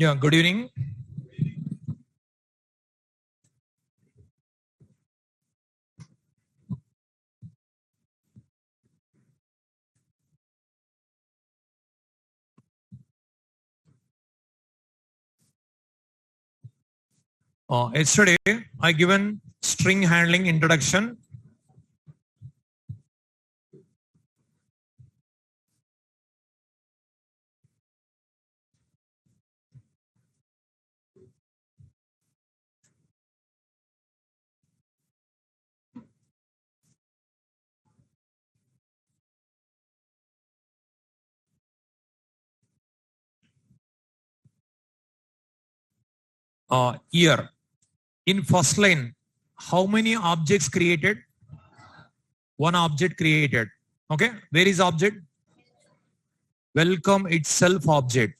Yeah, good evening. Yesterday, I given string handling introduction. Here, in first line, how many objects created? One object created. Okay, where is object? Welcome itself object.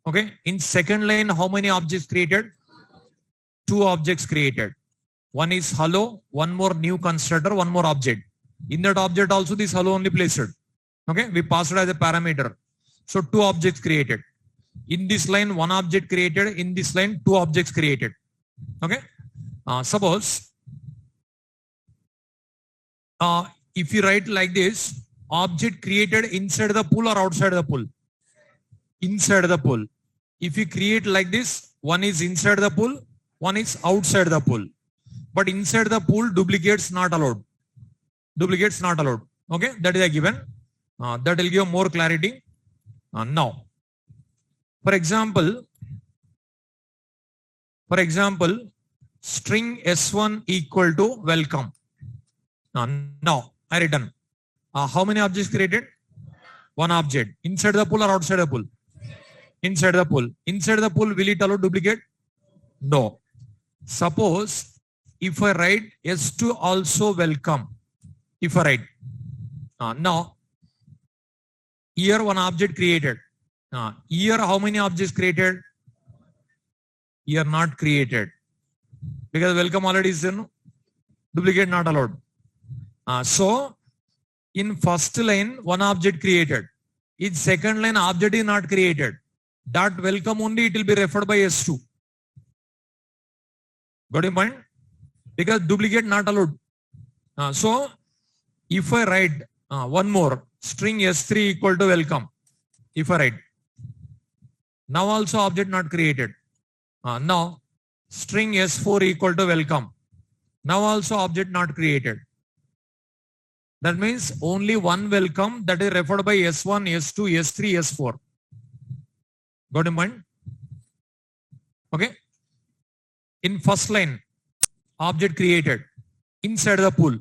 Okay, in second line, how many objects created? Two objects created. One is hello, one more new constructor, one more object. In that object also this hello only placed. Okay, we passed it as a parameter. So two objects created. In this line, one object created. In this line, two objects created. Okay. Suppose if you write like this, object created inside the pool or outside the pool? Inside the pool. If you create like this, one is inside the pool, one is outside the pool. But inside the pool, duplicates not allowed. Duplicates not allowed. Okay, that is a given. That will give more clarity. Now, for example, string S1 equal to welcome. Now, I written. How many objects created? One object. Inside the pool or outside the pool? Inside the pool. Inside the pool, will it allow duplicate? No. Suppose if I write S2 also welcome. If I write. Now, here one object created. Here how many objects created? Here not created. Because welcome already is there, no? Duplicate not allowed. So, in first line, one object created. In second line, object is not created. That welcome only it will be referred by S2. Got your point? Because duplicate not allowed. So, if I write one more, string S3 equal to welcome. If I write. Now also object not created. Now, string S4 equal to welcome. Now also object not created. That means only one welcome that is referred by S1, S2, S3, S4. Got in mind? Okay. In first line, object created inside the pool.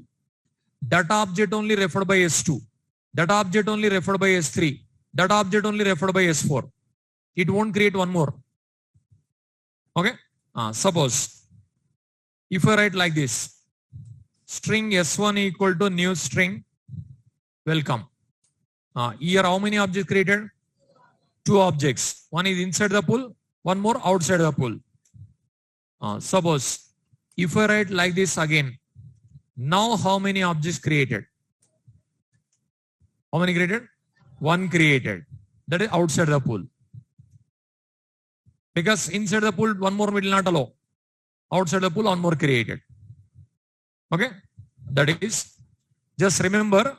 That object only referred by S2. That object only referred by S3. That object only referred by S4. It won't create one more. Okay. Suppose if I write like this, string S1 equal to new string welcome. Here how many objects created? Two objects. One is inside the pool, one more outside the pool. Suppose if I write like this again, now how many objects created? How many created? One created. That is outside the pool. Because inside the pool, one more will not allow. Outside the pool, one more created. Okay, that is, just remember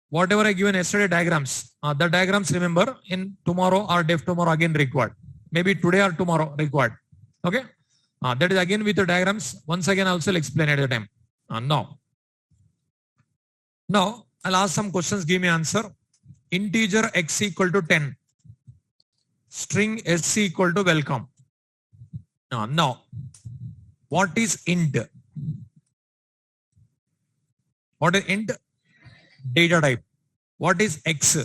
whatever I given yesterday diagrams, the diagrams remember in tomorrow or day tomorrow again required. Maybe today or tomorrow required. Okay, that is again with the diagrams. Once again, also will explain at the time. Now, I'll ask some questions, give me answer. Integer x equal to 10. String s equal to welcome. Now, what is int? What is int? Data type. What is x?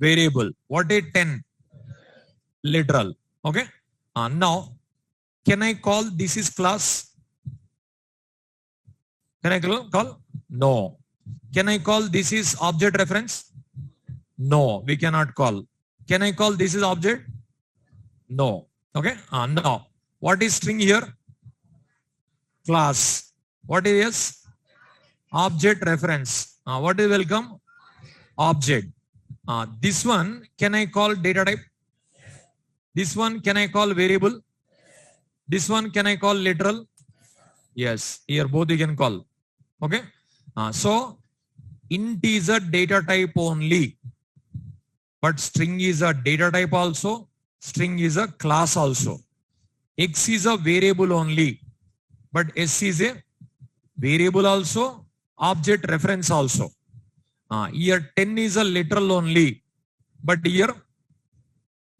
Variable. What is 10? Literal. Okay. Now, can I call this is class? Can I call? No. Can I call this is object reference? No, we cannot call. Can I call this is object? No. Okay. No. What is string here? Class. What is object reference? What is welcome? Object. This one, can I call data type? This one can I call variable? This one can I call literal? Yes, here both you can call. Okay. So int is a data type only, but string is a data type also. String is a class also. X is a variable only, but S is a variable also, object reference also. Here 10 is a literal only, but here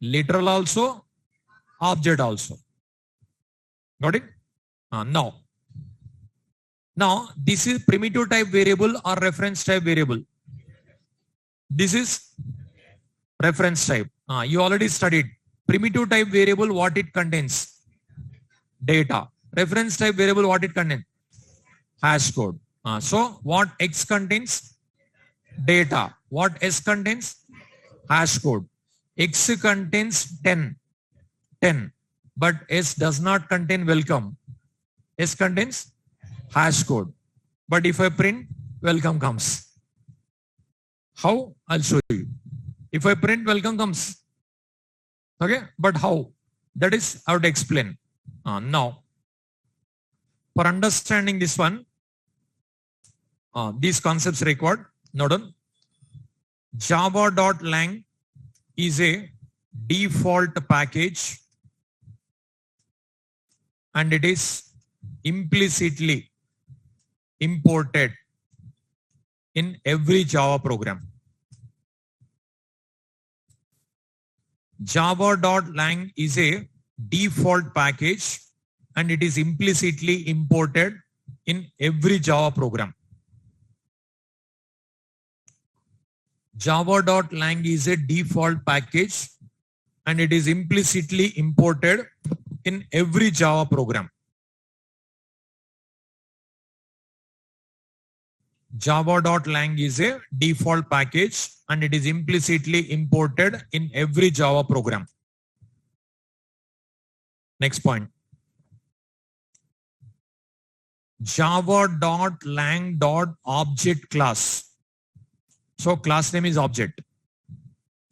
literal also, object also. Got it? Now this is primitive type variable or reference type variable. This is reference type. You already studied primitive type variable, what it contains? Data. Reference type variable, what it contains? Hash code. So what X contains? Data. What S contains? Hash code. X contains 10. But S does not contain welcome. S contains hash code. But if I print, welcome comes. How? I'll show you. If I print, welcome comes. Okay, but how? That is how to explain. Now, for understanding this one, these concepts required. Note down. Java.lang is a default package and it is implicitly imported in every Java program. Java.lang is a default package and it is implicitly imported in every Java program. Java.lang is a default package and it is implicitly imported in every Java program. Java.lang is a default package and it is implicitly imported in every Java program. Next point. Java.lang.object class. So class name is object.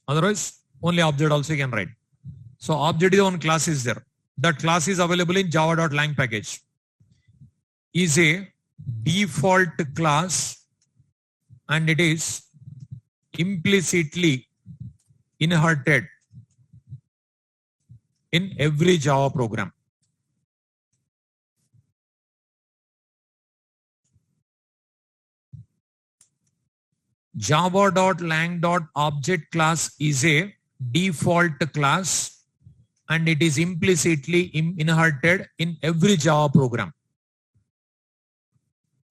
Otherwise, only object also you can write. So object is one class is there. That class is available in Java.lang package. Is a default class and it is implicitly inherited in every Java program. Java.lang.object class is a default class and it is implicitly inherited in every Java program.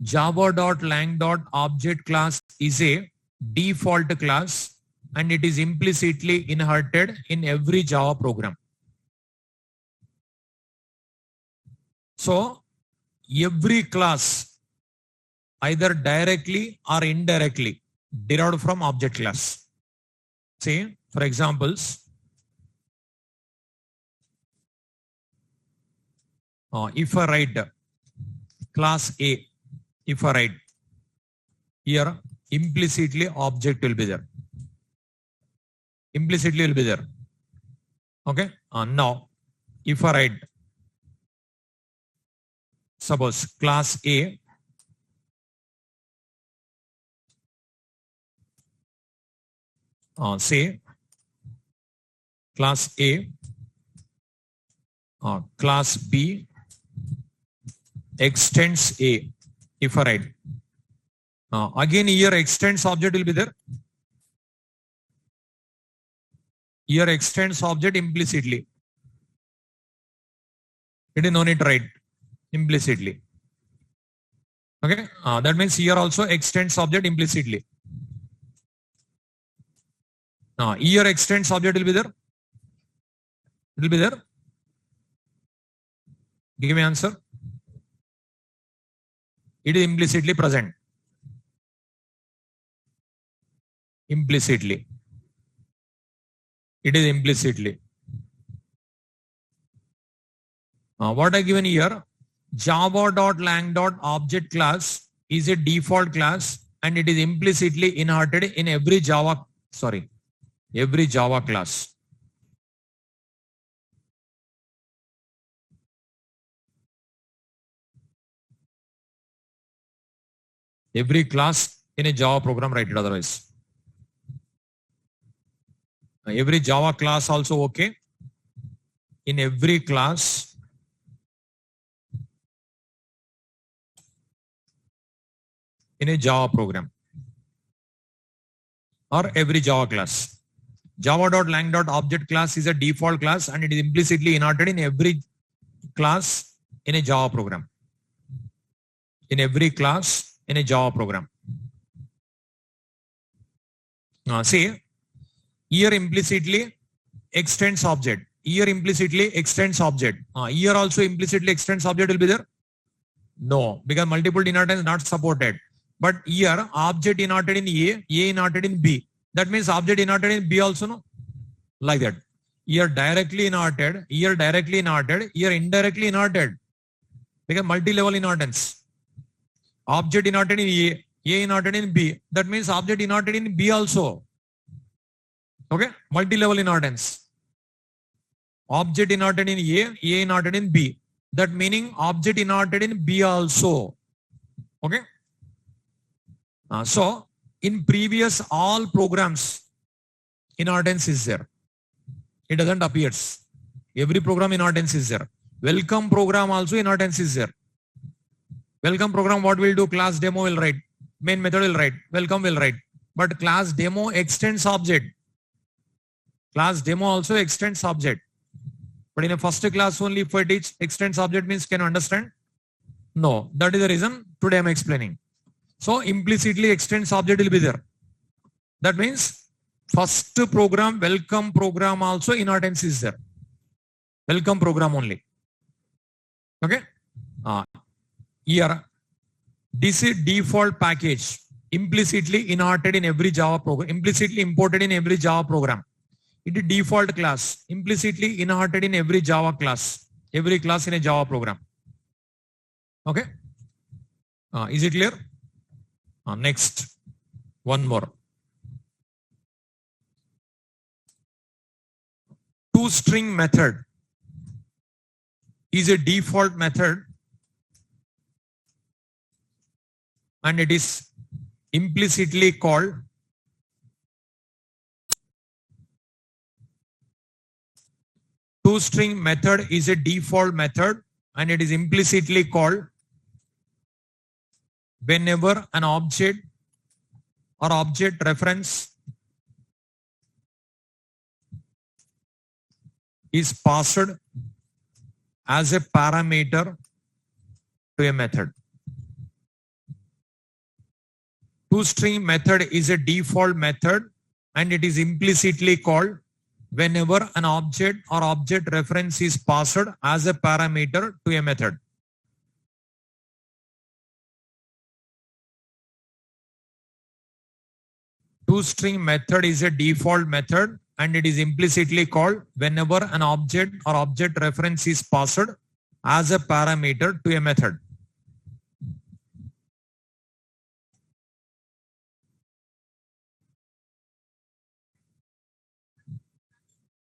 Java.lang.object class is a default class and it is implicitly inherited in every Java program. So every class either directly or indirectly derived from object class. See, for examples, if I write class A, if I write here, implicitly object will be there. Implicitly will be there. Okay. Now, if I write, suppose class A, say class A, class B extends A. If I write, again here extends object will be there. Here extends object implicitly. It is no need to write implicitly. Okay, that means here also extends object implicitly. Here extends object will be there. It will be there. Give me answer. It is implicitly present. Implicitly. It is implicitly. What I given here, Java.lang.object class is a default class and it is implicitly inherited in every Java class. Every class in a Java program, write it otherwise. Every Java class also okay. In every class in a Java program or every Java class. Java.lang.object class is a default class and it is implicitly inherited in every class in a Java program. In every class in a Java program. See, here implicitly extends object. Here implicitly extends object. Here also implicitly extends object will be there? No, because multiple inheritance not supported. But here object inherited in A inherited in B. That means object inherited in B also, no? Like that. Here directly inherited, here directly inherited, here indirectly inherited. Because multi-level inheritance. Object inherited in A inherited in B. That means object inherited in B also. Okay, multi-level inheritance. Object inherited in A inherited in B. That meaning object inherited in B also. Okay. So in previous all programs, inheritance is there. It doesn't appears. Every program inheritance is there. Welcome program also inheritance is there. Welcome program what will do? Class demo will write. Main method will write. Welcome will write. But class demo extends object. Class demo also extends object. But in a first class only if I teach extends object means can you understand? No. That is the reason today I am explaining. So implicitly extends object will be there. That means first program, welcome program also inheritance is there. Welcome program only. Okay. Here, this is default package implicitly inherited in every Java program, implicitly imported in every Java program. It is default class, implicitly inherited in every Java class, every class in a Java program. Okay. Is it clear? Next, one more. ToString method is a default method and it is implicitly called ToString method is a default method and it is implicitly called whenever an object or object reference is passed as a parameter to a method. ToString method is a default method and it is implicitly called whenever an object or object reference is passed as a parameter to a method. ToString method is a default method and it is implicitly called whenever an object or object reference is passed as a parameter to a method.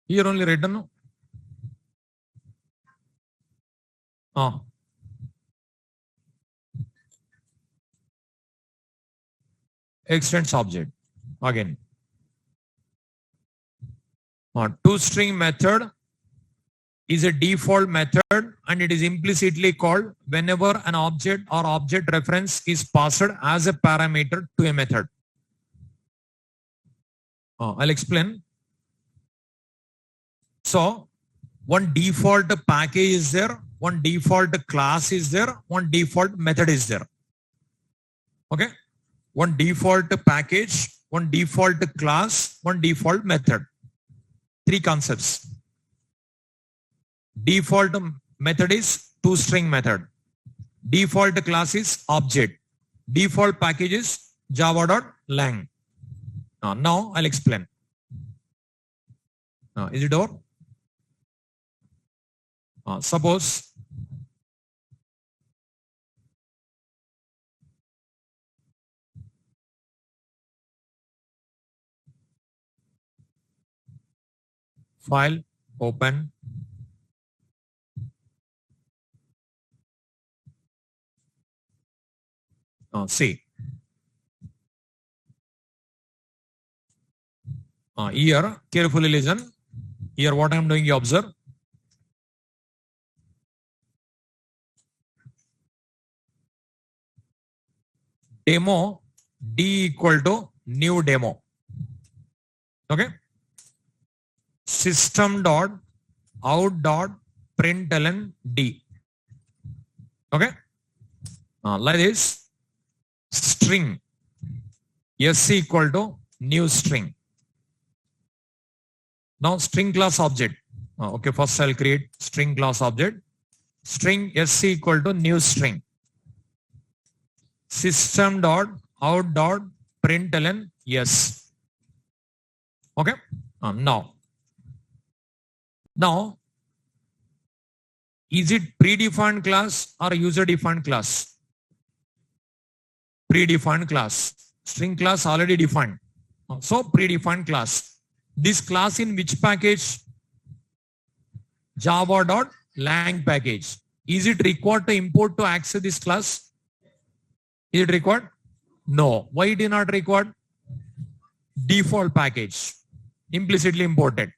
Here only written. Extends object again. ToString method is a default method and it is implicitly called whenever an object or object reference is passed as a parameter to a method. I'll explain. So one default package is there, one default class is there, one default method is there. Okay. One default package, one default class, one default method. Three concepts. Default method is ToString method. Default class is object. Default package is java.lang. Now I'll explain. Is it over? Suppose file open, see Here, carefully listen. Here, what I am doing, you observe. Demo D equal to new demo. Okay. System dot out dot println D. Okay. Like this. String S equal to new string. Now string class object. Okay, first I'll create string class object. String S equal to new string. System dot out dot println S. Okay. Now, is it predefined class or user defined class? Predefined class. String class already defined. So predefined class. This class in which package? Java.lang package. Is it required to import to access this class? Is it required? No. Why it is not required? Default package. Implicitly imported.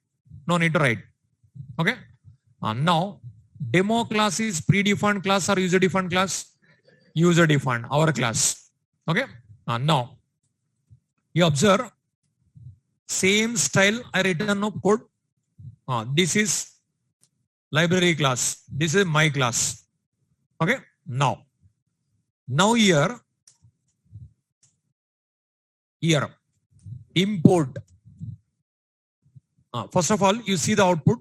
No need to write. Okay. Now, demo class is predefined class or user defined class? User defined, our class. Okay. Now, you observe same style I written no code. This is library class. This is my class. Okay. Now here import. First of all, you see the output.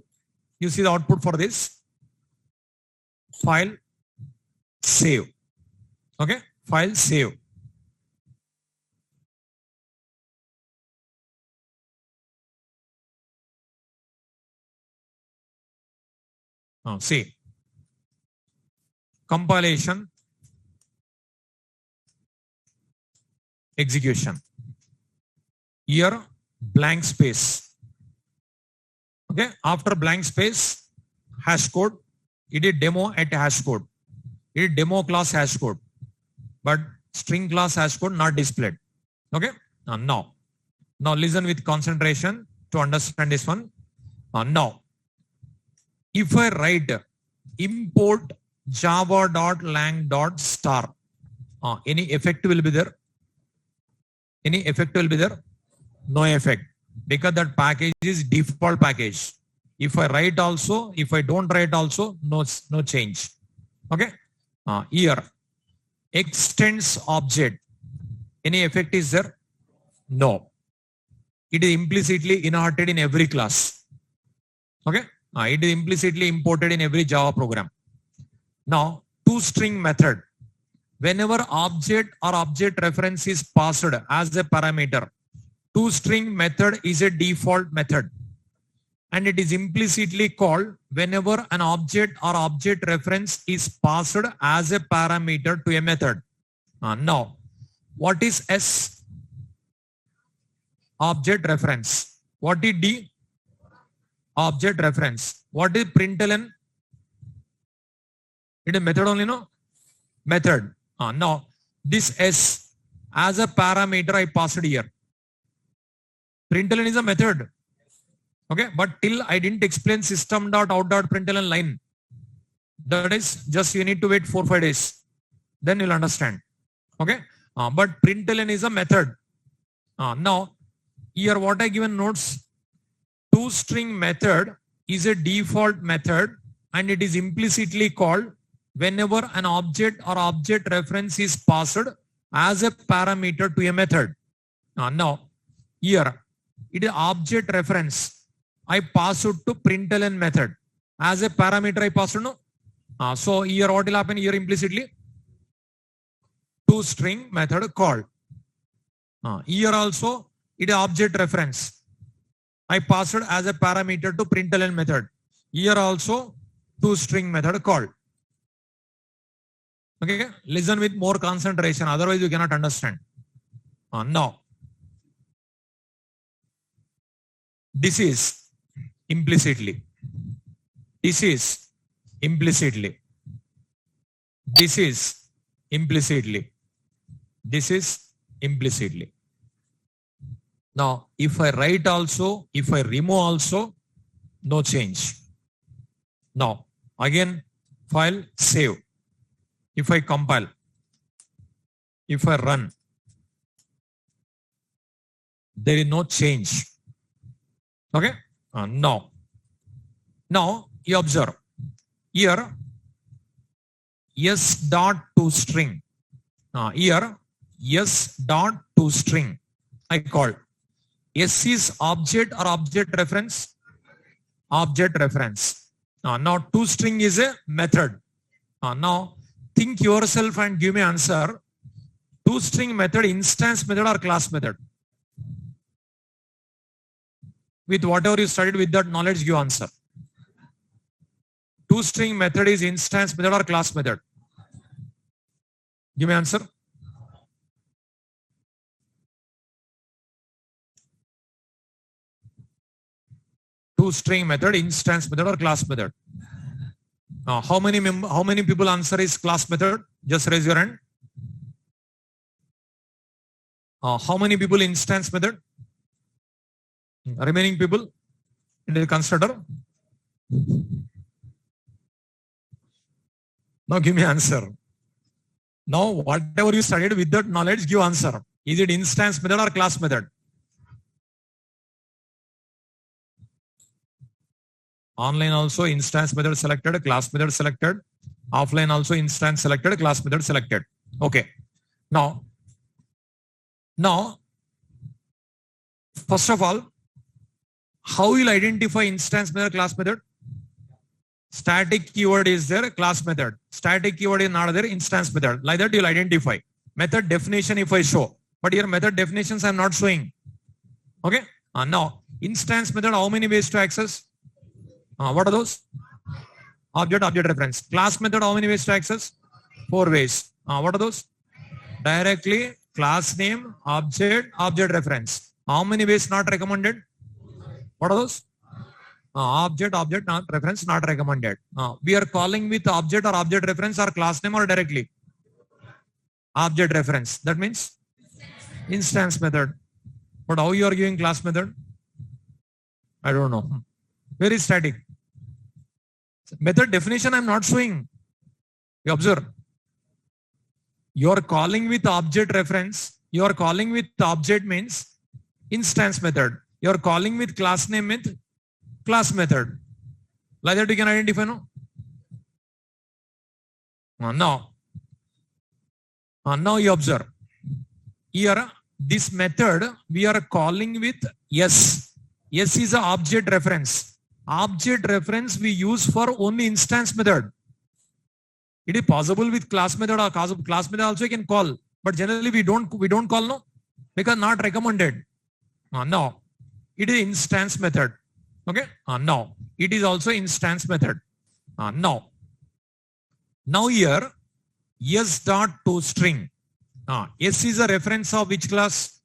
You see the output for this file save. Okay. File save. See, compilation, execution. Here, blank space. Okay, after blank space, hash code. It is demo at hash code. It is demo class hash code, but string class hash code not displayed. Okay, now listen with concentration to understand this one. Now, if I write import java.lang.star, any effect will be there? Any effect will be there? No effect, because that package is default package. If I write also, if I don't write also, no change. Okay. Here, extends object. Any effect is there? No. It is implicitly inherited in every class. Okay. It is implicitly imported in every Java program. Now, toString method. Whenever object or object reference is passed as a parameter, toString method is a default method. And it is implicitly called whenever an object or object reference is passed as a parameter to a method. Now, what is S? Object reference. What is D? Object reference. What is println? It is method only, no? Method. Now, this S as a parameter I passed here. Println is a method. Okay, but till I didn't explain system.out.println line. That is just you need to wait 4-5 days. Then you'll understand. Okay, but println is a method. Now, here what I given notes. ToString method is a default method and it is implicitly called whenever an object or object reference is passed as a parameter to a method. Now, here it is object reference. I pass it to println method. As a parameter I pass it, no? So here what will happen here implicitly? ToString method called. Here also it is object reference. I passed as a parameter to println method. Here also ToString method called. Okay, listen with more concentration, otherwise you cannot understand. Now, this is implicitly. This is implicitly. This is implicitly. This is implicitly. Now, if I write also, if I remove also, no change. Now, again, file, save. If I compile, if I run, there is no change. Okay? Now you observe here s dot to string. Here s dot to string I called. S is object or object reference? Object reference. Now to string is a method. Now think yourself and give me answer. To string method, instance method or class method? With whatever you studied with that knowledge, give answer. To string method is instance method or class method? Give me answer. To string method, instance method or class method? How many people answer is class method? Just raise your hand. How many people instance method? Remaining people in the consider. Now give me answer. Now whatever you studied with that knowledge, give answer. Is it instance method or class method? Online also instance method selected, class method selected. Offline also instance selected, class method selected. Okay. Now, first of all, how will identify instance method, class method? Static keyword is there, class method. Static keyword is not there, instance method. Like that you'll identify. Method definition if I show. But here method definitions I'm not showing. Okay. Now, instance method, how many ways to access? What are those? Object reference. Class method, how many ways to access? 4 ways. What are those? Directly, class name, object reference. How many ways not recommended? What are those? Object not reference not recommended. We are calling with object or object reference or class name or directly? Object reference. That means instance method. But how you are giving class method? I don't know. Very static. Method definition I'm not showing. You observe. You are calling with object reference. You are calling with object means instance method. You are calling with class name with class method. Like that you can identify, no? Now you observe. Here, this method we are calling with S. S is an object reference. Object reference we use for only instance method. It is possible with class method or class method also you can call. But generally we don't call, no? Because not recommended. Now, it is instance method. Okay. Now, it is also instance method. Now here, S dot to string. S is a reference of which class?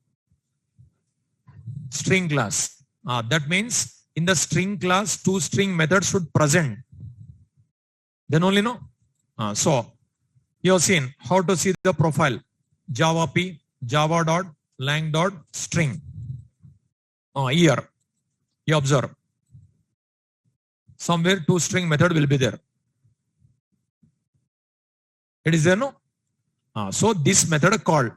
String class. That means in the string class, to string method should present. Then only no. So you have seen how to see the profile. Java P, Java dot, lang dot, string. Here you observe. Somewhere to string method will be there. It is there, no? So this method called.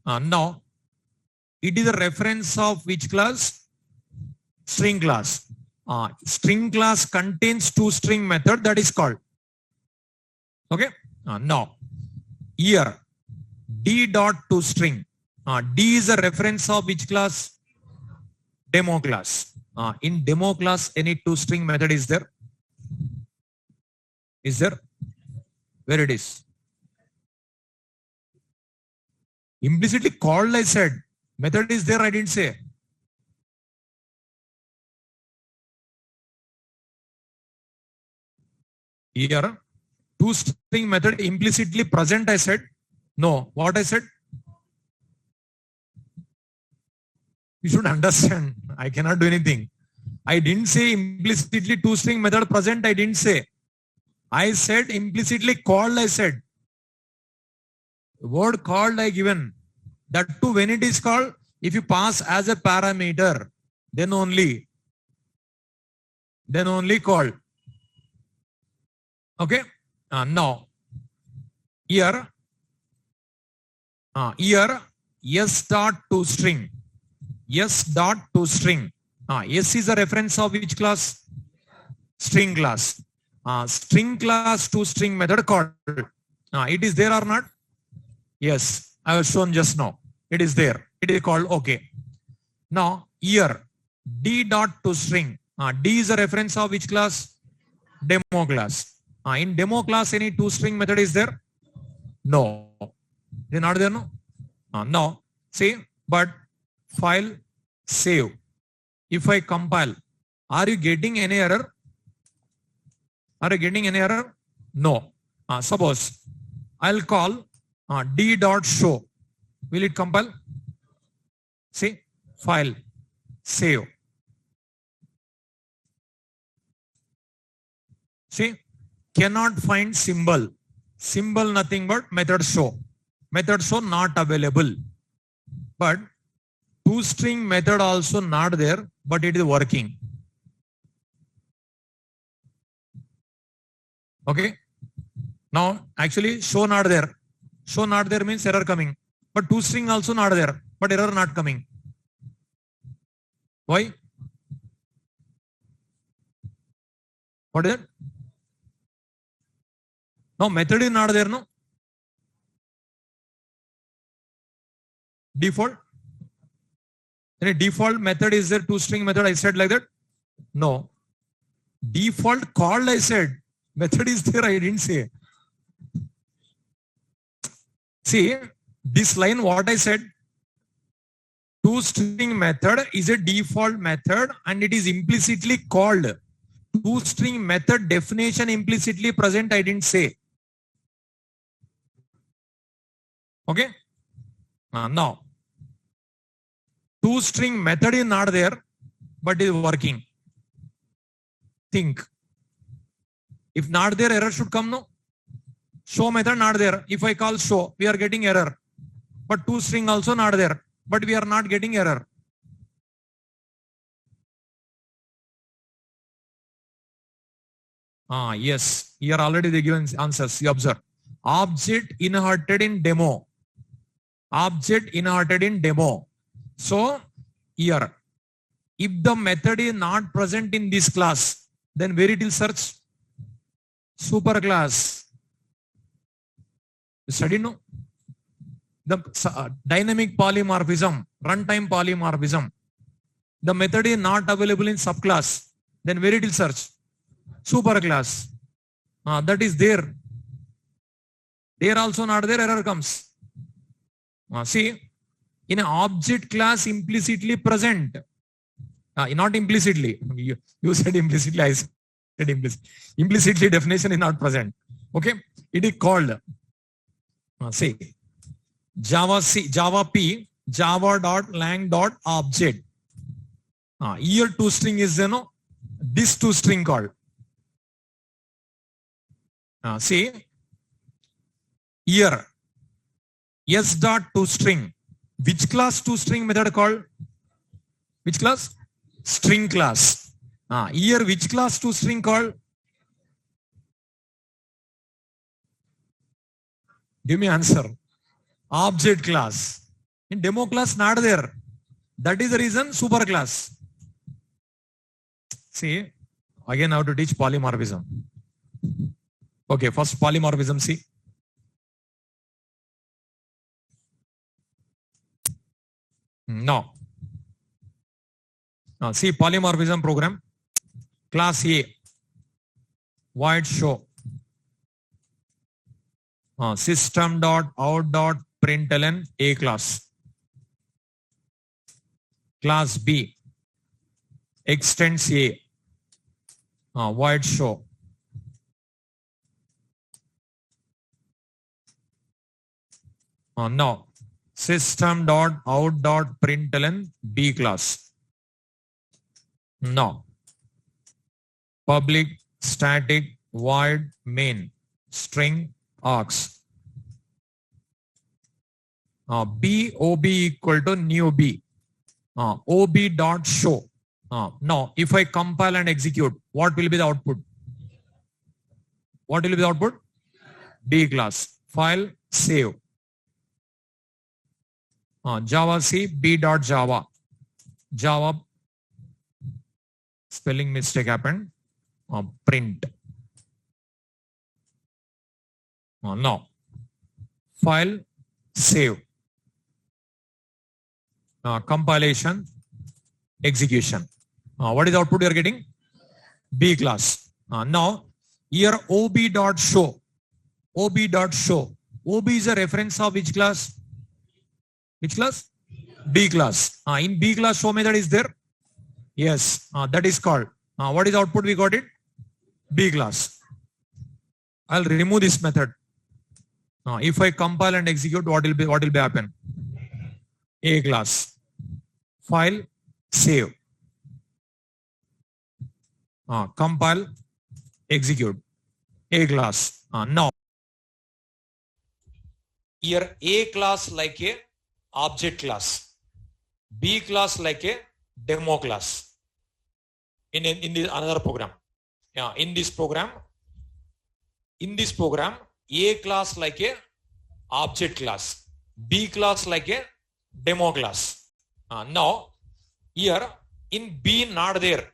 Now it is a reference of which class? String class. String class contains to string method, that is called. Okay. Now here D dot to string. D is a reference of which class? Demo class. In demo class, any to string method is there? Is there? Where it is? Implicitly called, I said. Method is there, I didn't say. Here, to string method implicitly present, I said. No, what I said? You should understand. I cannot do anything. I didn't say implicitly to string method present, I didn't say. I said implicitly called, I said. The word called I given. That too, when it is called, if you pass as a parameter, then only called. Okay. Now here s dot to string. S dot to string. S is a reference of which class? String class. String class to string method called. It is there or not? Yes, I have shown just now. It is there. It is called okay. Now here d dot to string. D is a reference of which class? Demo class. In demo class, any to string method is there? No. Is not there? No. No. See, but file save. If I compile, are you getting any error? Are you getting any error? No. Suppose I'll call d dot show. Will it compile? See, file save. See, cannot find symbol. Symbol nothing but method show. Method show not available. But toString method also not there, but it is working. Okay. Now actually show not there. Show not there means error coming. But toString also not there, but error not coming. Why? What is it? No, method is not there, no? Default? Any default method is there, toString method, I said like that? No. Default called, I said. Method is there, I didn't say. See, this line, what I said, toString method is a default method and it is implicitly called. toString method definition implicitly present, I didn't say. Okay. Now, toString method is not there, but is working. Think. If not there, error should come, no? Show method not there. If I call show, we are getting error. But toString also not there, but we are not getting error. Yes. Here already they given answers. You observe. Object inherited in demo. Object inherited in demo. So here, if the method is not present in this class, then where it will search? Super class. Study no? The dynamic polymorphism, runtime polymorphism. The method is not available in subclass. Then where it will search? Super class. That is there. There also not there, error comes. See, in an object class implicitly present. Not implicitly. You said implicitly, I said implicitly. Implicitly definition is not present. Okay. It is called. See, Java P, java.lang.object. Here toString is, this toString called. See, here, s dot toString. Which class toString method called? Which class? String class. Here, which class toString called? Give me answer. Object class. In demo class, not there. That is the reason super class. See, again, how to teach polymorphism. Okay, first polymorphism, see. No. See, polymorphism program. Class A. Void show. System.out.println A class. Class B. Extends A. Void show. Now, system.out.println B class. Now, public static void main string args. B OB equal to new B. OB dot show. Now, if I compile and execute, what will be the output? What will be the output? D class. File, save. Java C, B dot Java. Java, spelling mistake happened. Print. Now, file, save. Compilation, execution. What is the output you are getting? B class. Now, here OB dot show. OB dot show. OB is a reference of which class? Which class? B class. In B class, show method is there? Yes, that is called. What is the output we got it? B class. I'll remove this method. If I compile and execute, what will be happen? A class. File, save. Compile, execute. A class. Now, here A class like a object class, B class like a demo class. In this another program. In this program, A class like a object class, B class like a demo class. Now, here in B not there.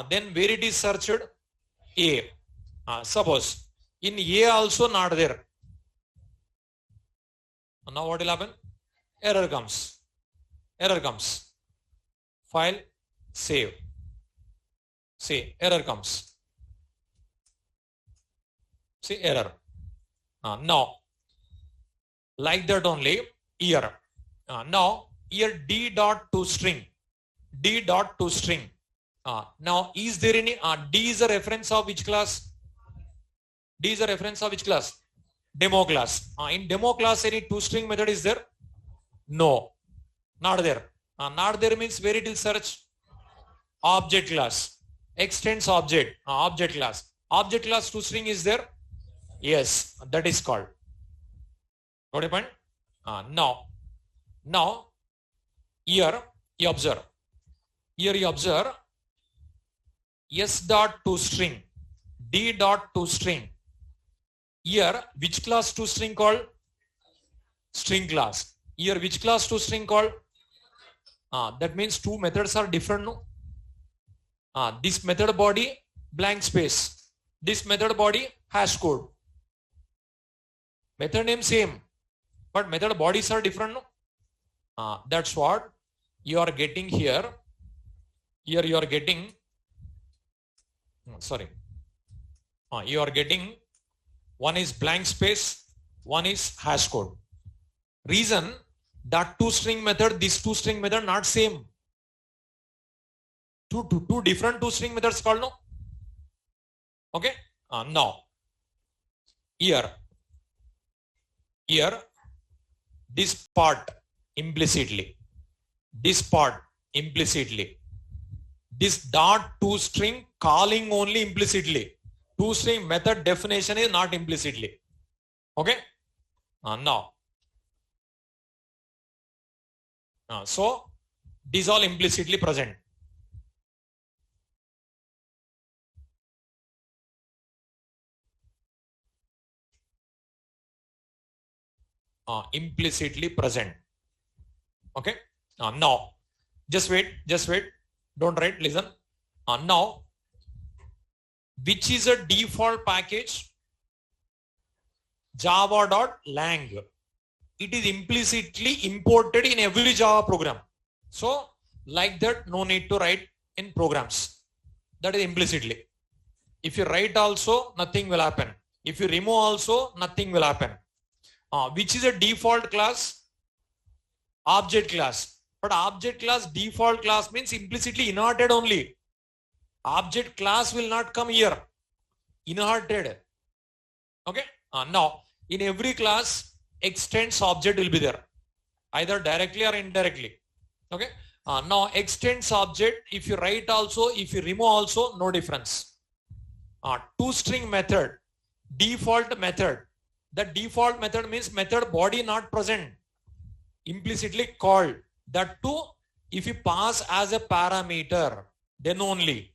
Then where it is searched? A. Suppose in A also not there. Now what will happen? Error comes. File, save. See, error comes. See, error. Now, like that only here. Now, here D dot to string. Now, is there any, D is a reference of which class? Demo class. In demo class, any toString method is there? No, not there. Not there means where it will search? Object class. Extends object. Object class. Object class toString is there? Yes, that is called. Got a point? Now, here you observe. S dot toString. D dot toString. Here, which class toString called? String class. Here, which class toString called? That means two methods are different, no? This method body, blank space. This method body, hash code. Method name same, but method bodies are different, no? That's what you are getting here. Here you are getting, you are getting, one is blank space, one is hash code. Reason, that toString method, this toString method not same. Two different toString methods called, no? Okay. Now, here, this part implicitly, this dot toString calling only implicitly. ToString method definition is not implicitly. Okay. Now, so these all implicitly present. Implicitly present. Okay. Now, just wait. Don't write. Listen. Now, which is a default package? Java.lang. It is implicitly imported in every Java program. So, like that, no need to write in programs. That is implicitly. If you write also, nothing will happen. If you remove also, nothing will happen. Which is a default class? Object class. But object class, default class means implicitly inherited only. Object class will not come here. Inherited. Okay. Now, in every class, extends object will be there. Either directly or indirectly. Okay. Now, extends object, if you write also, if you remove also, no difference. ToString method, default method. The default method means method body not present. Implicitly called. That too, if you pass as a parameter, then only,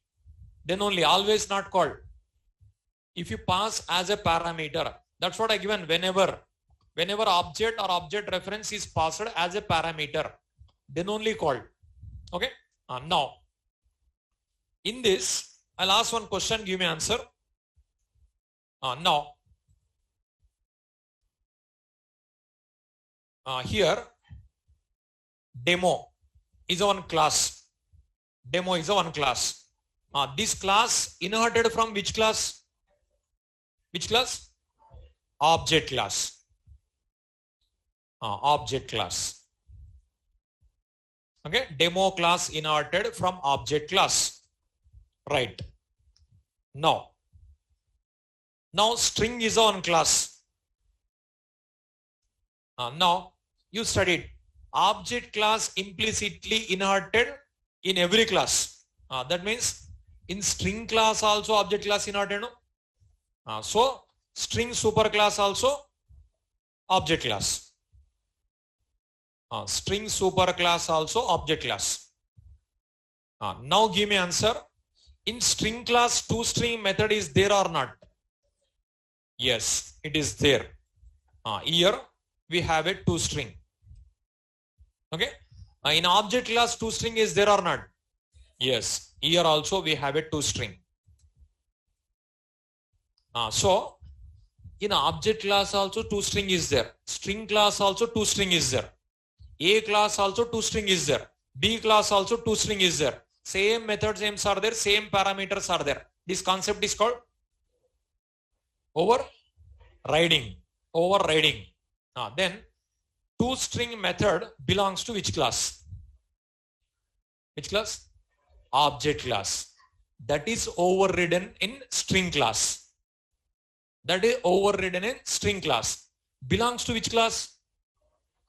always not called. If you pass as a parameter, that's what I given. Whenever object or object reference is passed as a parameter, then only called. Okay. Now, in this, I'll ask one question, give me answer. Now, here, demo is a one class. Demo is a one class. This class inherited from which class? Which class? Object class. Object class. Okay, demo class inherited from object class. Right. Now string is one class. Now you studied object class implicitly inherited in every class. That means in string class also object class inherited. No? So string superclass also object class. String superclass also object class. Now give me answer. In string class, toString method is there or not? Yes, it is there. Here we have a toString. Okay. In object class, toString is there or not? Yes. Here also we have a toString. So in object class also toString is there. String class also toString is there. A class also toString is there. B class also toString is there. Same methods names are there. Same parameters are there. This concept is called overriding. Overriding. Then toString method belongs to which class? Which class? Object class. That is overridden in string class. That is overridden in string class. Belongs to which class?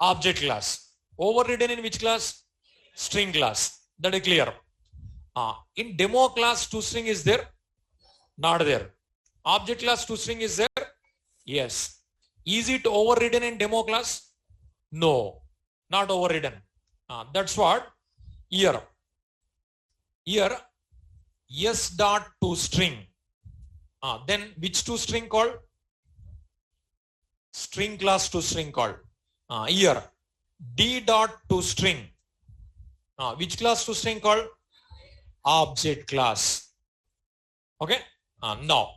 Object class. Overridden in which class? String class. That is clear. In demo class, toString is there? Not there. Object class toString is there? Yes. Is it overridden in demo class? No, not overridden. That's what here. Here, s dot toString. Then which toString called? String class toString called. Here, d dot toString. Which class toString called? Object class. Okay. Now,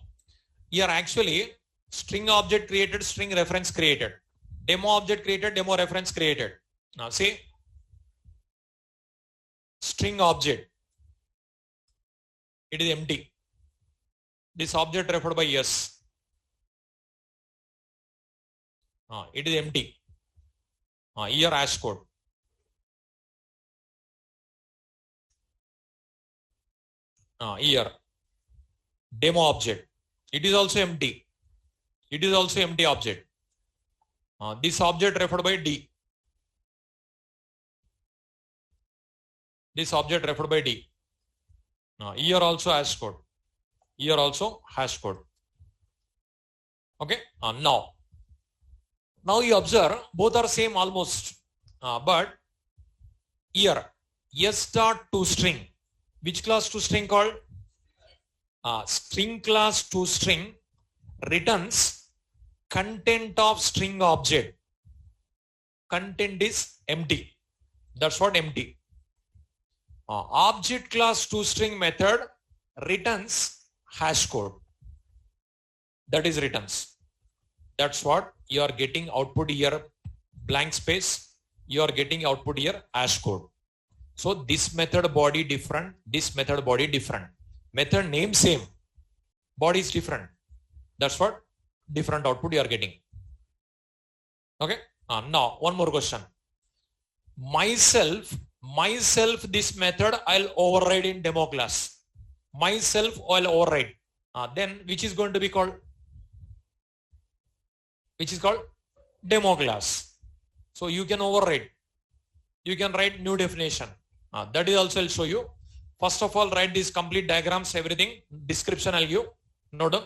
here actually string object created, string reference created. Demo object created, demo reference created. Now see, string object, it is empty. This object referred by s. It is empty. Here hash code. Here demo object, it is also empty. It is also empty object. This object referred by d. This object referred by d. Here also hash code. Here also hash code. Okay. Now you observe both are same almost. But here s dot toString. Which class toString called? String class toString returns content of string object. Content is empty. That's what empty. Object class toString method returns hash code. That is returns. That's what you are getting output here, blank space. You are getting output here hash code. So this method body different, this method body different. Method name same, body is different. That's what different output you are getting. Okay. Now one more question. Myself this method I'll override in demo class. Myself I'll override. Then which is going to be called? Which is called demo class. So you can override. You can write new definition. That is also I'll show you. First of all, write these complete diagrams, everything. Description I'll give. Note down.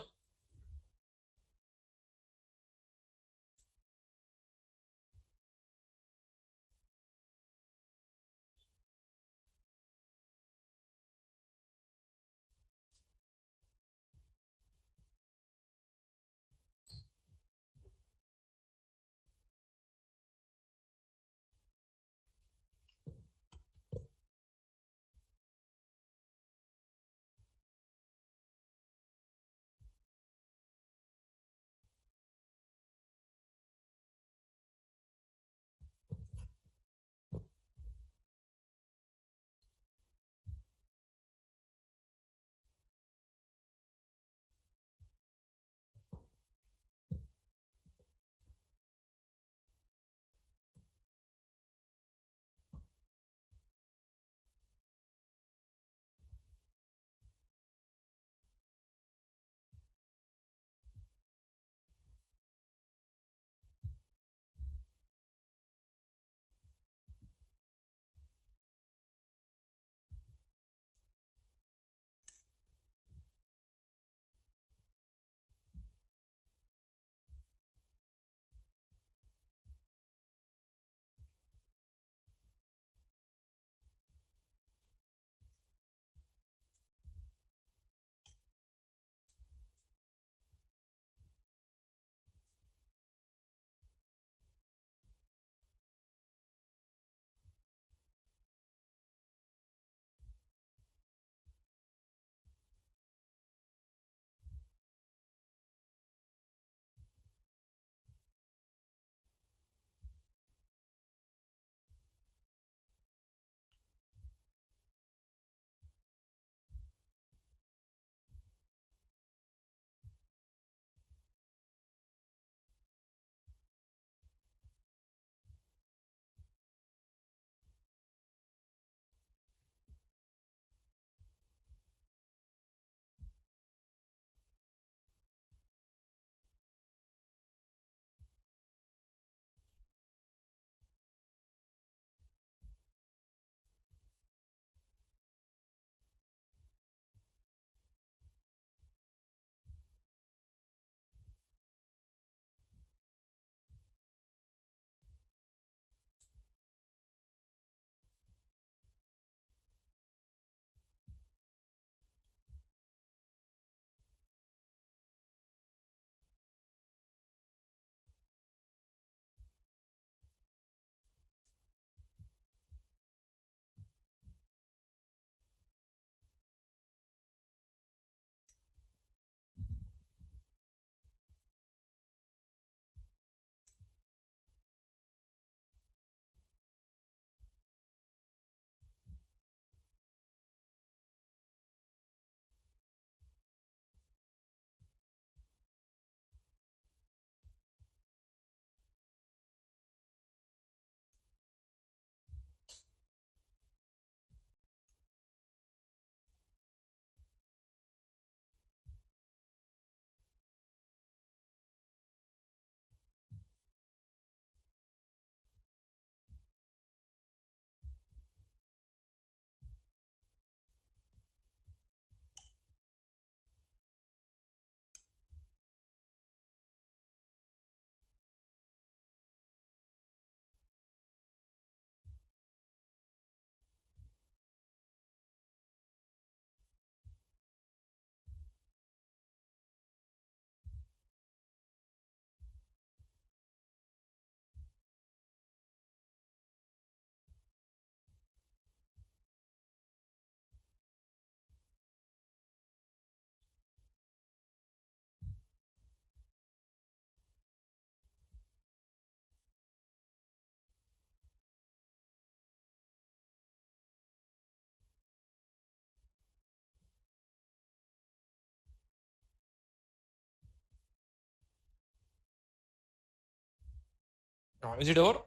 Is it over?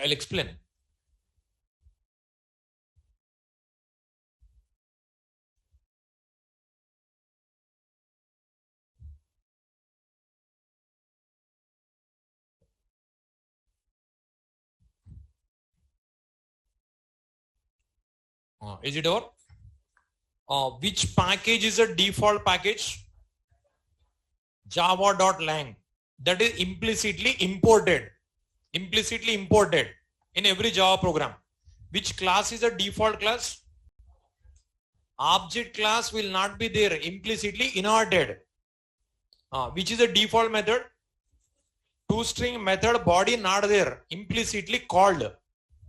I'll explain. Is it over? Which package is a default package? Java.lang. That is implicitly imported in every Java program. Which class is a default class? Object class will not be there, implicitly inverted. Which is a default method? ToString method body not there, implicitly called.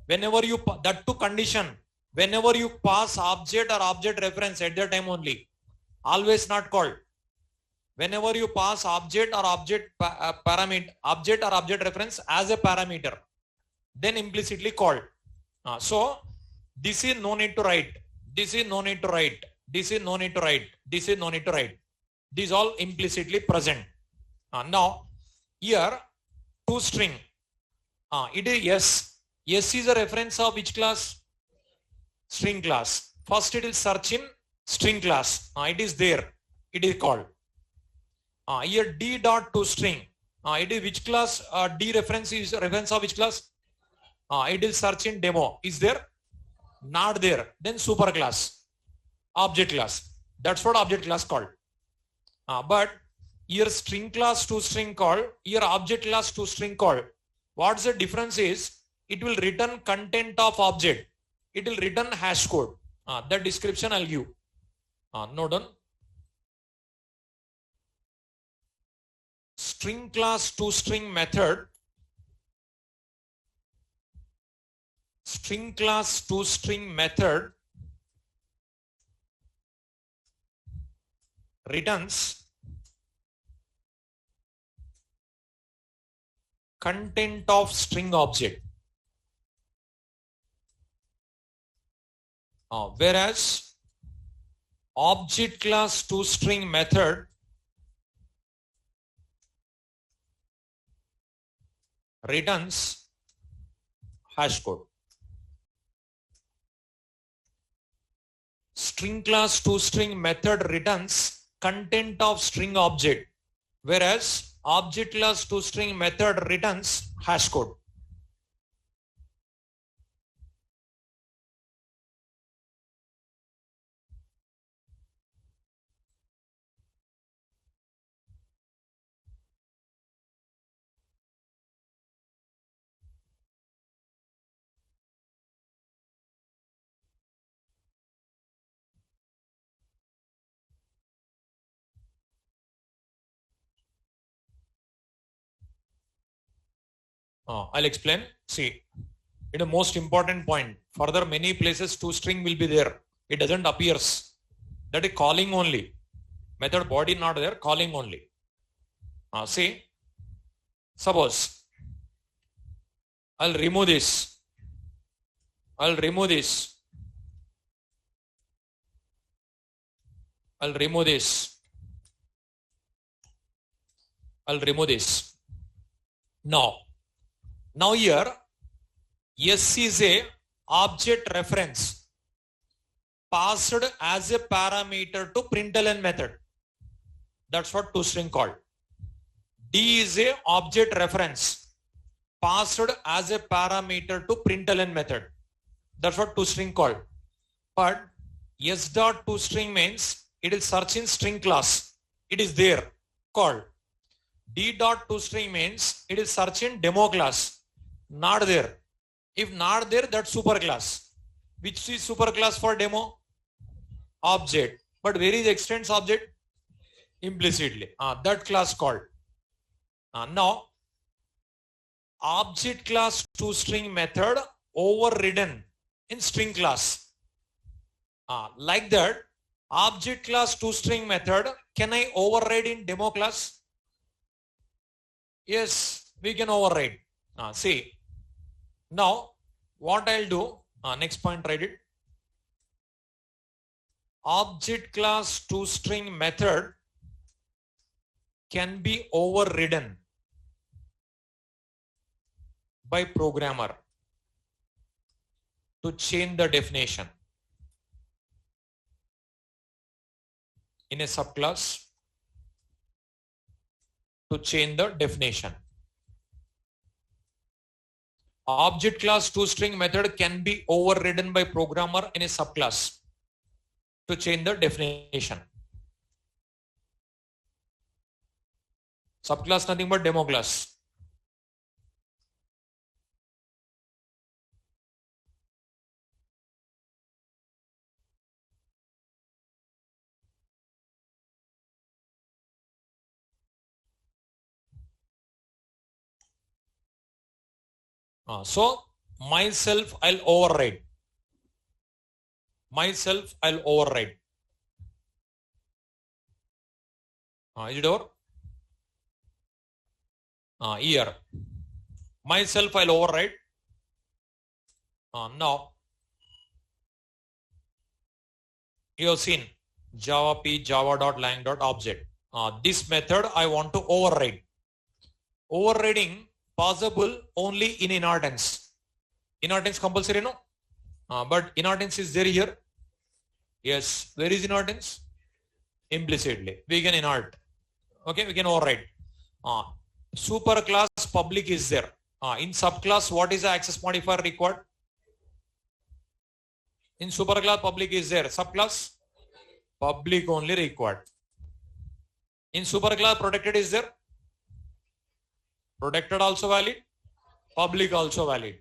Whenever you, that to condition, whenever you pass object or object reference at that time only, always not called. Whenever you pass object or object parameter, object or object reference as a parameter, then implicitly called. So this is no need to write. This is no need to write. This is no need to write. This is no need to write. These all implicitly present. Now here ToString. It is yes. Yes is a reference of which class? String class. First it will search in string class. It is there. It is called. Here D dot ToString. It is which class? D reference is reference of which class? It is search in demo. Is there? Not there. Then super class. Object class. That's what object class called. But here string class ToString call. Here object class ToString call. What's the difference is it will return content of object. It will return hash code. That description I'll give. Note down. String class ToString method. String class ToString method returns content of string object. Whereas object class ToString method returns hash code. String class ToString method returns content of string object, whereas object class ToString method returns hash code. I'll explain. See, it is a most important point. Further, many places ToString will be there. It doesn't appears. That is calling only. Method body not there, calling only. See, suppose I'll remove this. I'll remove this. I'll remove this. I'll remove this. Now here, S is a object reference passed as a parameter to println method. That's what ToString called. D is a object reference passed as a parameter to println method. That's what ToString called. But S dot ToString means it will search in string class. It is there called. D dot ToString means it is search in demo class. Not there. If not there, that's super class. Which is super class for demo? Object. But where is extends object? Implicitly. That class called. Now, object class ToString method overridden in string class. Like that, object class ToString method, can I override in demo class? Yes, we can override. See, now What I'll do, next point, write it. Object class toString method can be overridden by programmer to change the definition in a subclass to change the definition. Object class toString method can be overridden by programmer in a subclass to change the definition. Subclass nothing but demo class. So myself I'll override. Myself I'll override. Is it over? Here. Myself I'll override. Now you have seen Java P java.lang.object. This method I want to override. Overriding possible only in inheritance. Inheritance compulsory, no? But inheritance is there here. Yes. Where is inheritance? Implicitly. We can inherit. Okay, we can override. Superclass public is there. In subclass, what is the access modifier required? In superclass, public is there. Subclass, public only required. In superclass, protected is there. Protected also valid. Public also valid.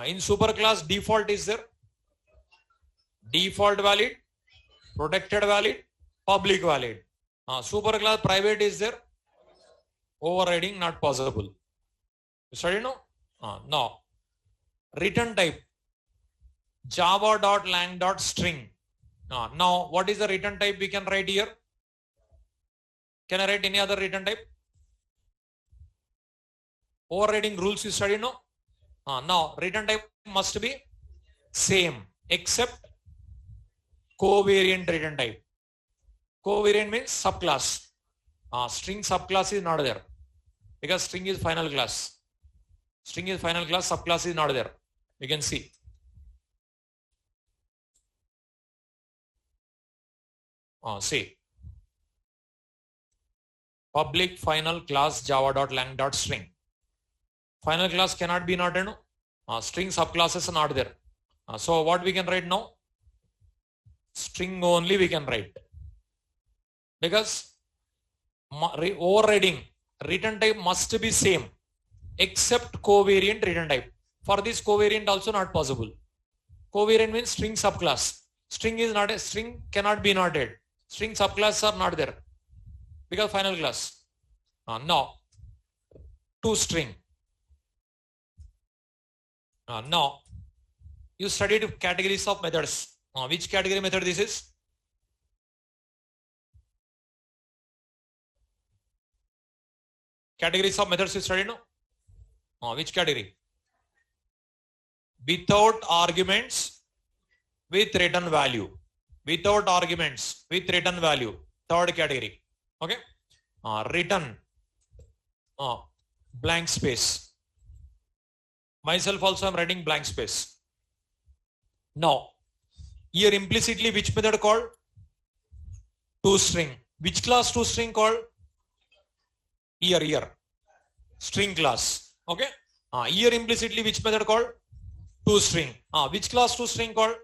In superclass, default is there. Default valid. Protected valid. Public valid. Superclass private is there. Overriding not possible. You study no? No. Return type. Java.lang.string. Now, what is the return type we can write here? Can I write any other return type? Overriding rules you study no? Now, return type must be same except covariant return type. Covariant means subclass. String subclass is not there because string is final class. String is final class, subclass is not there. You can see. See. Public final class java.lang.string. Final class cannot be not there. String subclasses are not there. So what we can write now? String only we can write. Because overriding return type must be same except covariant return type. For this covariant also not possible. Covariant means string subclass. String is not a string cannot be inverted. String subclasses are not there because final class. Now toString. Now you studied categories of methods. Which category method this is? Categories of methods you studied, no? Which category? Without arguments with return value. Without arguments with return value. Third category. Okay. Return blank space. Myself also I am writing blank space. Now, here implicitly which method called? toString. Which class toString called? Here. String class. Okay. Here implicitly which method called? toString. Which class toString called?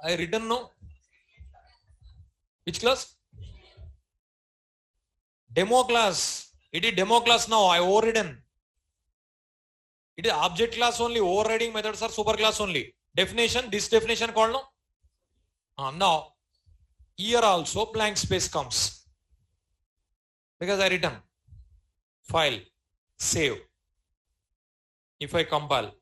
I written no. Which class? Demo class. It is demo class now. I overridden. It is object class only. Overriding methods are super class only. Definition. This definition called no. Now here also blank space comes because I written file save. If I compile,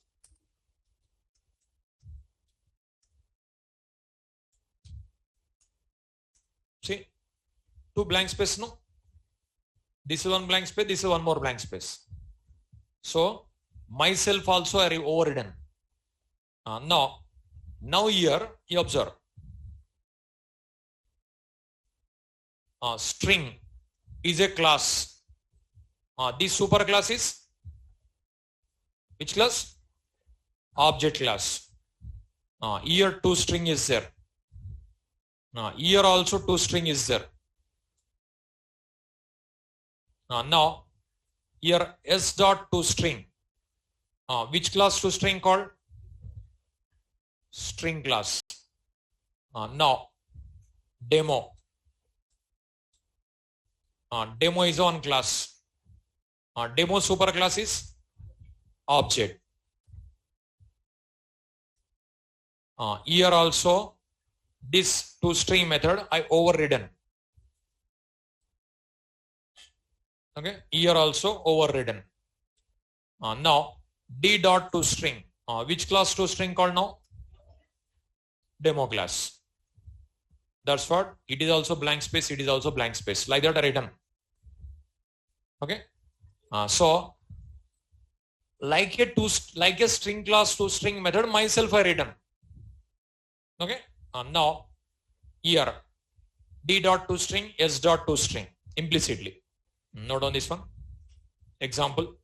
see two blank space no. This is one blank space. This is one more blank space. So myself also I overridden. Now here you observe. String is a class. This superclass is which class? Object class. Here toString is there. Here also toString is there. Now here s dot toString. Which class toString called? String class. Now demo. Demo is one class. Demo superclass is object. Here also this toString method I overridden. Okay, here also overridden. Now d dot toString. Which class toString called now? Demo class. That's what it is also blank space. It is also blank space. Like that I written. Okay. So like a string class toString method myself I written. Okay. Now here d dot toString s dot toString implicitly. Note on this one. Example.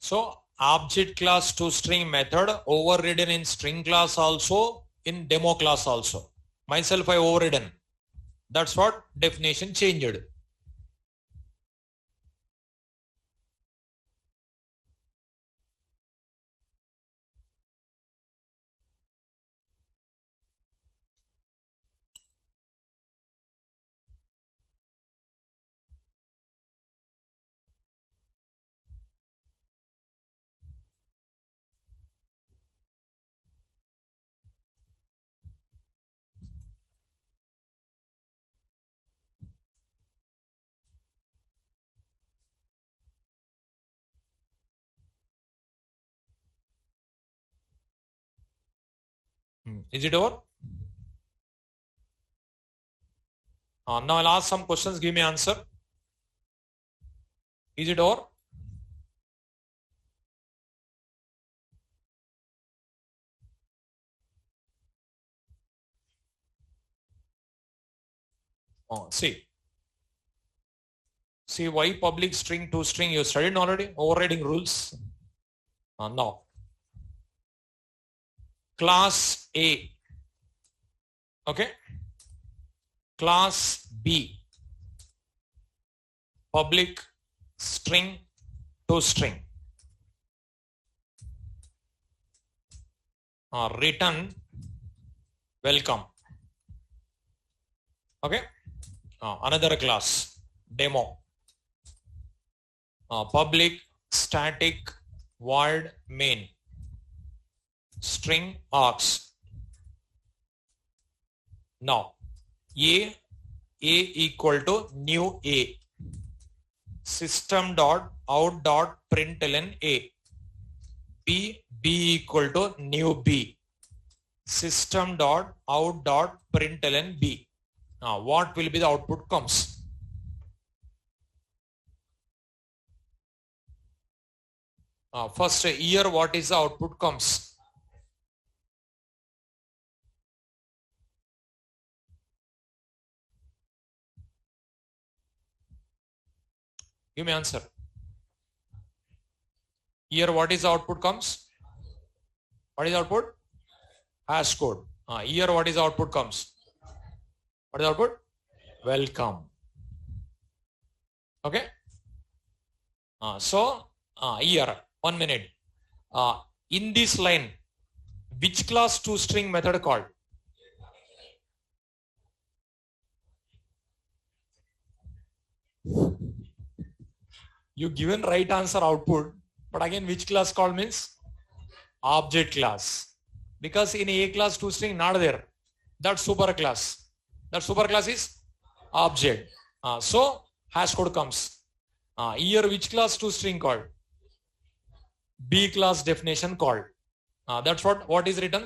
So object class toString method overridden in string class also, in demo class also. Myself I overridden. That's what definition changed. Is it over? Now I'll ask some questions. Give me answer. Is it over? See why public string to string you studied already? Overriding rules. Now class A. Okay. Class B. Public string to string. Return welcome. Okay. Another class demo. Public static void main string args. Now A equal to new A system dot out dot println A. B equal to new B system dot out dot println B. Now what will be the output comes? First here what is the output comes? Give me answer. Here what is the output comes? What is the output? Hash code. Here what is the output comes? What is the output? Welcome. Okay. So here 1 minute. In this line, which class toString method called? You given right answer output, but again which class called means object class, because in A class toString not there. That super class. That super class is object. So hash code comes. Here which class toString called? B class definition called. That's what is written?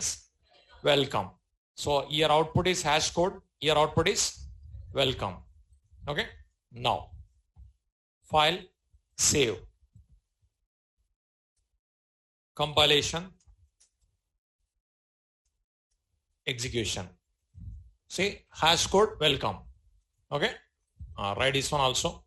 Welcome. So here output is hash code. Here output is welcome. Okay. Now file, save, compilation, execution. See hash code welcome. Okay. Write this one also.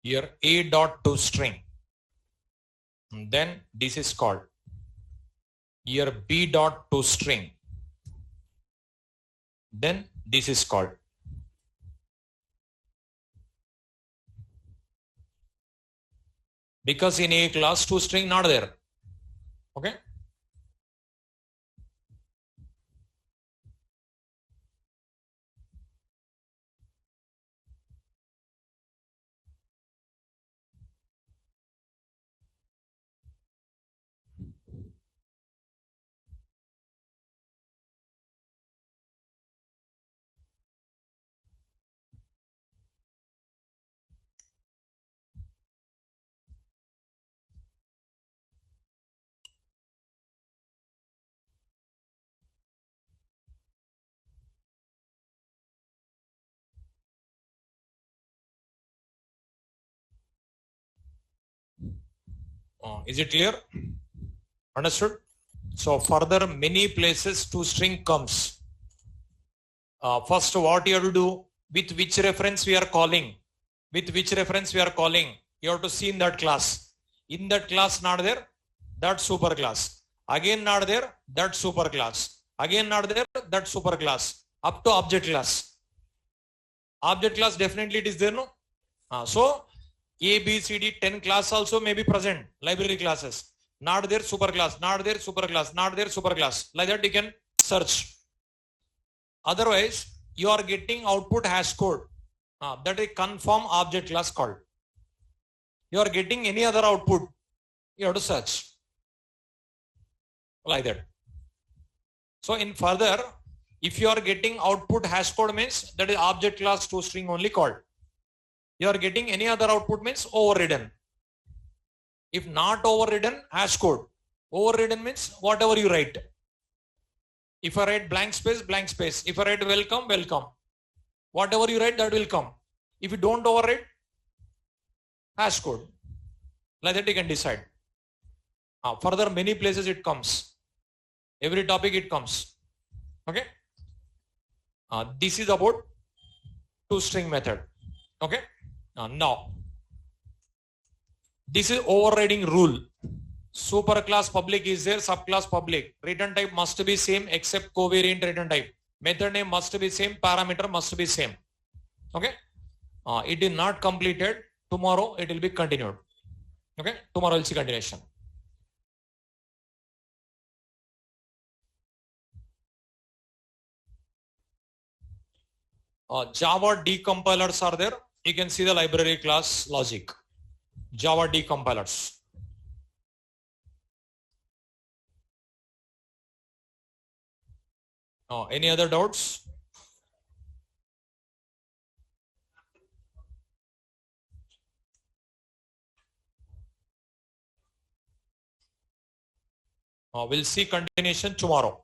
Here A dot to string. Then this is called. Here B dot to string. Then this is called. Because in A class to string not there. Okay. Is it clear? Understood? So further many places to string comes. First what you have to do, with which reference we are calling. With which reference we are calling. You have to see in that class. In that class not there, that super class. Again not there, that super class. Again not there, that super class. Up to object class. Object class definitely it is there, no? So A, B, C, D, 10 class also may be present, library classes. Not there, super class, not there, super class, not there, super class. Like that you can search. Otherwise, you are getting output hash code. That is confirm object class called. You are getting any other output, you have to search. Like that. So in further, if you are getting output hash code means that is object class to string only called. You are getting any other output means overridden. If not overridden, hash code. Overridden means whatever you write. If I write blank space, blank space. If I write welcome, welcome. Whatever you write, that will come. If you don't overwrite, hash code. Like that you can decide. Further many places it comes. Every topic it comes. Okay. This is about toString method. Okay. Now, this is overriding rule. Superclass public is there, subclass public. Return type must be same except covariant return type. Method name must be same, parameter must be same. Okay. It is not completed. Tomorrow it will be continued. Okay. Tomorrow we'll see continuation. Java decompilers are there. You can see the library class logic. Java decompilers. Any other doubts? We'll see continuation tomorrow.